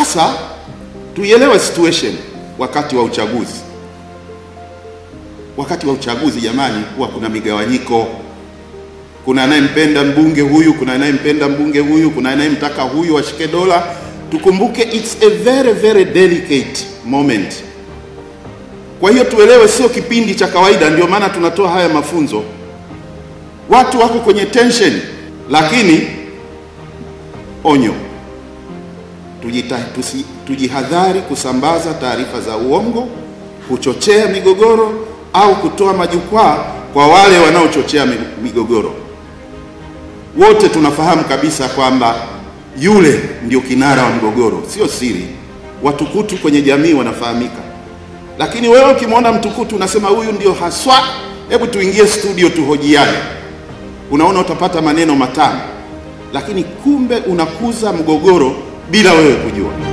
Sasa tuielewe situation wakati wa uchaguzi. Wakati wa uchaguzi jamani, huwa kuna migawanyiko. Kuna anayempenda mbunge huyu, kuna anayempenda mbunge huyu, kuna anayemtaka huyu ashike dola. Tukumbuke it's a very very delicate moment. Kwa hiyo tuelewe sio kipindi cha kawaida, ndio maana tunatoa haya mafunzo. Watu wako kwenye tension, lakini onyo. Tujihadhari kusambaza taarifa za uongo, kuchochea migogoro au kutoa majukwaa kwa wale wanaochochea migogoro. Wote tunafahamu kabisa kwamba yule ndio kinara wa mgogoro, sio siri. Watukutu kwenye jamii wanafahamika. Lakini wewe ukimwona mtukutu unasema huyu ndio haswa, hebu tuingie studio tuhojiane. Unaona utapata maneno matamu, lakini kumbe unakuza mgogoro bila wewe kujua.